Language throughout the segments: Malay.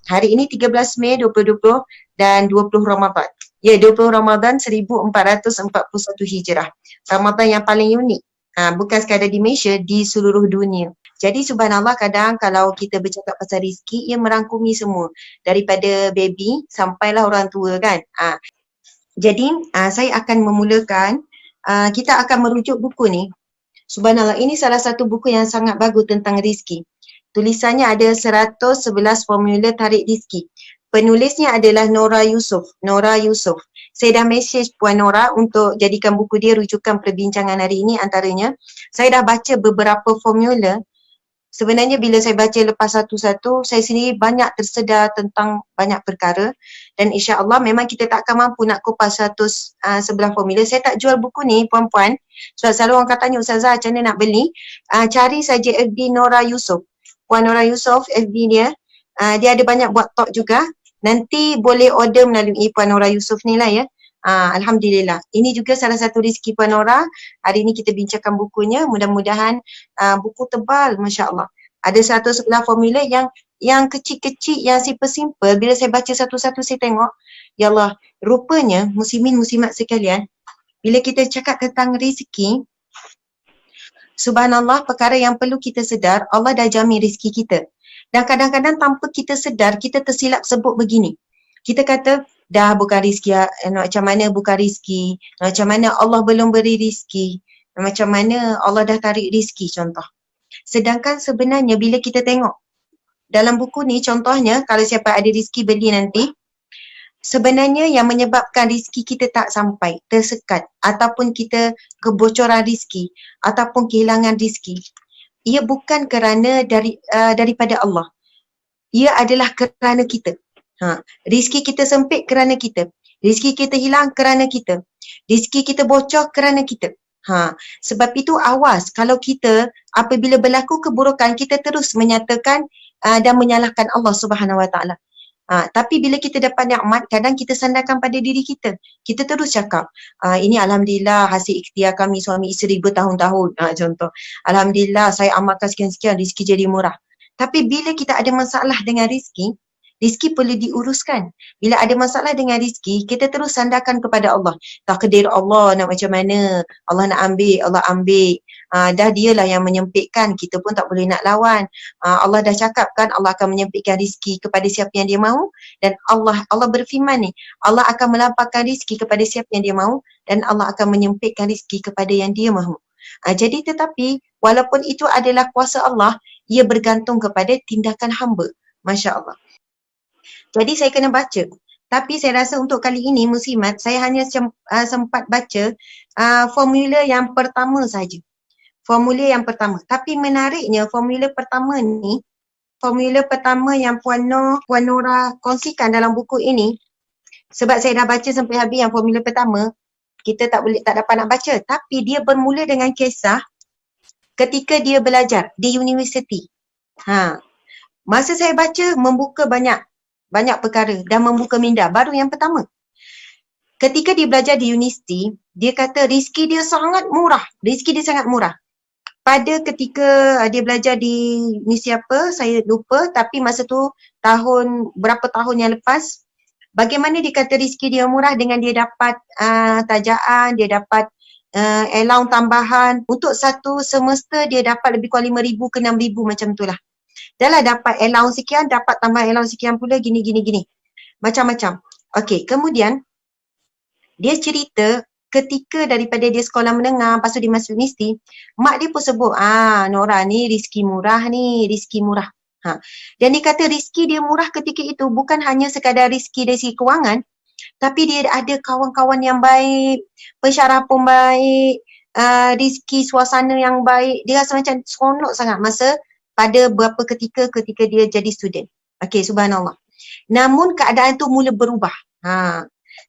Hari ini 13 Mei 2020 dan 20 Ramadan. Ya, 20 Ramadan 1441 Hijrah. Ramadan yang paling unik. Bukan sekadar di Malaysia, di seluruh dunia. Jadi subhanallah, kadang kalau kita bercakap pasal rezeki, ia merangkumi semua. Daripada baby sampailah orang tua kan. Jadi saya akan memulakan, kita akan merujuk buku ni. Subhanallah, ini salah satu buku yang sangat bagus tentang rezeki. Tulisannya ada 111 formula tarik rezeki. Penulisnya adalah Nora Yusof. Nora Yusof. Saya dah mesej Puan Nora untuk jadikan buku dia rujukan perbincangan hari ini. Antaranya, saya dah baca beberapa formula. Sebenarnya bila saya baca lepas satu-satu, saya sendiri banyak tersedar tentang banyak perkara dan insya-Allah memang kita tak akan mampu nak kupas 111 formula. Saya tak jual buku ni puan-puan. Sebab selalu orang katanya, Ustazah macam mana nak beli? Cari saja FB Nora Yusof. Puan Nora Yusof, FB dia. Dia ada banyak buat talk juga. Nanti boleh order melalui Puan Nora Yusof ni lah ya. Alhamdulillah. Ini juga salah satu rezeki Puan Nora. Hari ini kita bincangkan bukunya. Mudah-mudahan buku tebal, Masya Allah. Ada 111 formula yang kecil-kecil, yang simple-simple. Bila saya baca satu-satu, saya tengok, ya Allah, rupanya muslimin muslimat sekalian, bila kita cakap tentang rezeki, subhanallah, perkara yang perlu kita sedar, Allah dah jamin rezeki kita. Dan kadang-kadang tanpa kita sedar, kita tersilap sebut begini. Kita kata, dah bukan rezeki, macam mana bukan rezeki, macam mana Allah belum beri rezeki, macam mana Allah dah tarik rezeki contoh. Sedangkan sebenarnya bila kita tengok dalam buku ni, contohnya kalau siapa ada rezeki beli nanti, sebenarnya yang menyebabkan rezeki kita tak sampai, tersekat ataupun kita kebocoran rezeki ataupun kehilangan rezeki, ia bukan kerana daripada Allah. Ia adalah kerana kita. Rezeki kita sempit kerana kita. Rezeki kita hilang kerana kita. Rezeki kita bocor kerana kita. Sebab itu awas kalau kita apabila berlaku keburukan, kita terus menyatakan dan menyalahkan Allah Subhanahu Wa Taala. Tapi bila kita dapat nikmat, kadang kita sandarkan pada diri kita. Kita terus cakap, ini Alhamdulillah hasil ikhtiar kami suami isteri bertahun-tahun. Contoh, Alhamdulillah saya amalkan sekian-sekian, rezeki jadi murah. Tapi bila kita ada masalah dengan rezeki perlu diuruskan. Bila ada masalah dengan rezeki, kita terus sandarkan kepada Allah. Takdir Allah nak macam mana, Allah nak ambil, Allah ambil. Dah dialah yang menyempitkan, kita pun tak boleh nak lawan. Allah dah cakap kan, Allah akan menyempitkan rezeki kepada siapa yang dia mahu. Dan Allah berfirman ni, Allah akan melampaukan rezeki kepada siapa yang dia mahu dan Allah akan menyempitkan rezeki kepada yang dia mahu. Jadi tetapi, walaupun itu adalah kuasa Allah, ia bergantung kepada tindakan hamba. Masya Allah. Jadi saya kena baca. Tapi saya rasa untuk kali ini muslimat, saya hanya sempat baca formula yang pertama saja. Formula yang pertama. Tapi menariknya formula pertama ni, formula pertama yang Puan Nora kongsikan dalam buku ini, sebab saya dah baca sampai habis yang formula pertama, kita tak dapat nak baca. Tapi dia bermula dengan kisah ketika dia belajar di universiti. Masa saya baca, membuka banyak perkara dan membuka minda. Baru yang pertama, ketika dia belajar di universiti, dia kata rezeki dia sangat murah. Rezeki dia sangat murah. Pada ketika dia belajar di universiti apa, saya lupa, tapi masa tu berapa tahun yang lepas, bagaimana dia kata rezeki dia murah dengan dia dapat tajaan, dia dapat allowance tambahan. Untuk satu semester dia dapat lebih kurang 5,000 ke 6,000 macam tu lah. Dah lah dapat allowance sekian, dapat tambah allowance sekian pula, gini. Macam-macam. Okey, kemudian dia cerita ketika daripada dia sekolah menengah, lepas tu dia masuk universiti, mak dia pun sebut, Nora ni rezeki murah ni, rezeki murah. Dan dia kata rezeki dia murah ketika itu bukan hanya sekadar rezeki dari segi kewangan, tapi dia ada kawan-kawan yang baik, pensyarah pun baik, rezeki suasana yang baik. Dia rasa macam seronok sangat masa pada beberapa ketika dia jadi student. Okey, subhanallah. Namun keadaan tu mula berubah.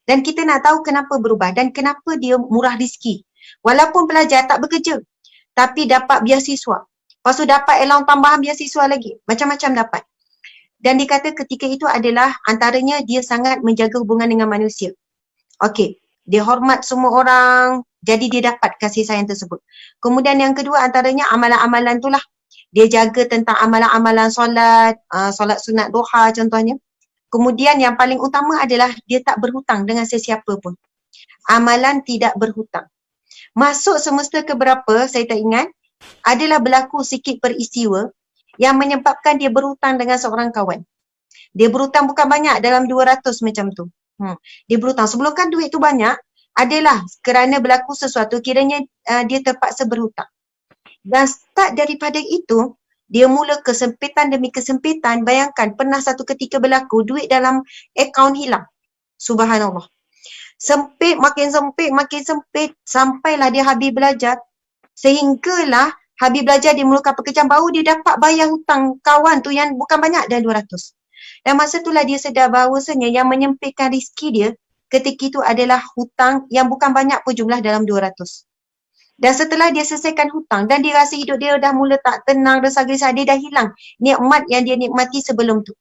Dan kita nak tahu kenapa berubah dan kenapa dia murah rezeki. Walaupun pelajar tak bekerja, tapi dapat beasiswa. Lepas tu dapat allowance tambahan beasiswa lagi. Macam-macam dapat. Dan dia kata ketika itu adalah antaranya dia sangat menjaga hubungan dengan manusia. Okey, dia hormat semua orang, jadi dia dapat kasih sayang tersebut. Kemudian yang kedua antaranya amalan-amalan tu lah. Dia jaga tentang amalan-amalan solat, solat sunat duha contohnya. Kemudian yang paling utama adalah dia tak berhutang dengan sesiapa pun. Amalan tidak berhutang. Masuk semester keberapa, saya tak ingat, adalah berlaku sikit peristiwa yang menyebabkan dia berhutang dengan seorang kawan. Dia berhutang bukan banyak, dalam 200 macam tu. Dia berhutang. Sebelum kan duit tu banyak, adalah kerana berlaku sesuatu, kiranya dia terpaksa berhutang. Dan start daripada itu, dia mula kesempitan demi kesempitan. Bayangkan, pernah satu ketika berlaku, duit dalam akaun hilang. Subhanallah. Sempit, makin sempit, sampailah dia habis belajar. Sehinggalah habis belajar dia mulakan pekerjaan, baru dia dapat bayar hutang kawan tu yang bukan banyak, dah 200. Dan masa itulah dia sedar bahawasanya yang menyempitkan rezeki dia ketika itu adalah hutang yang bukan banyak pun jumlah, dalam 200. Dan setelah dia selesaikan hutang dan dia rasa hidup dia dah mula tak tenang, resah-gesah, dia dah hilang nikmat yang dia nikmati sebelum tu.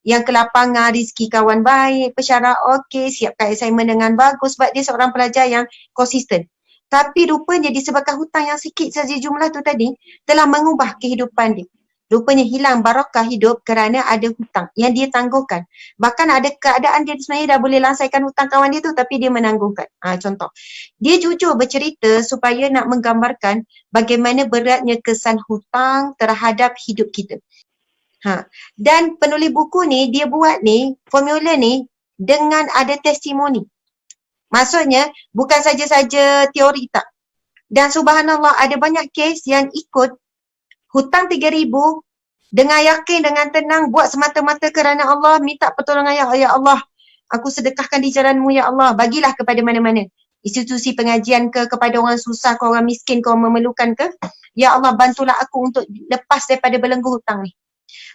Yang kelapangan, rezeki kawan baik, pesara okey, siapkan assignment dengan bagus sebab dia seorang pelajar yang konsisten. Tapi rupanya disebabkan hutang yang sikit saja jumlah tu tadi telah mengubah kehidupan dia. Rupanya hilang barakah hidup kerana ada hutang yang dia tangguhkan. Bahkan ada keadaan dia sebenarnya dah boleh lansaikan hutang kawan dia tu, tapi dia menanggungkan. Contoh, dia jujur bercerita supaya nak menggambarkan bagaimana beratnya kesan hutang terhadap hidup kita. Dan penulis buku ni, dia buat ni, formula ni dengan ada testimoni. Maksudnya, bukan saja-saja teori tak. Dan subhanallah, ada banyak kes yang ikut hutang 3,000 dengan yakin, dengan tenang, buat semata-mata kerana Allah, minta pertolongan, ya Allah, aku sedekahkan di jalan-Mu, ya Allah, bagilah kepada mana-mana. Institusi pengajian ke, kepada orang susah ke, orang miskin ke, orang memerlukan ke, ya Allah, bantulah aku untuk lepas daripada belenggu hutang ni.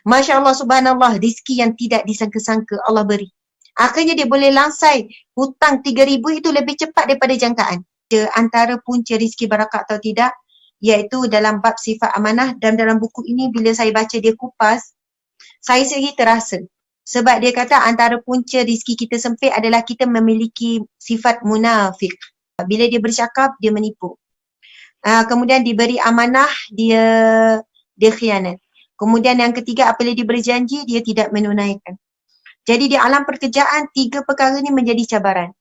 Masya Allah, subhanallah, rezeki yang tidak disangka-sangka Allah beri. Akhirnya dia boleh lansai hutang 3,000 itu lebih cepat daripada jangkaan. Antara punca rezeki barakah atau tidak, iaitu dalam bab sifat amanah. Dan dalam buku ini bila saya baca dia kupas, saya sendiri terasa. Sebab dia kata antara punca rezeki kita sempit adalah kita memiliki sifat munafik. Bila dia bercakap, dia menipu. Kemudian diberi amanah, dia khianat. Kemudian yang ketiga, apabila dia berjanji, dia tidak menunaikan. Jadi di alam pekerjaan, 3 perkara ni menjadi cabaran.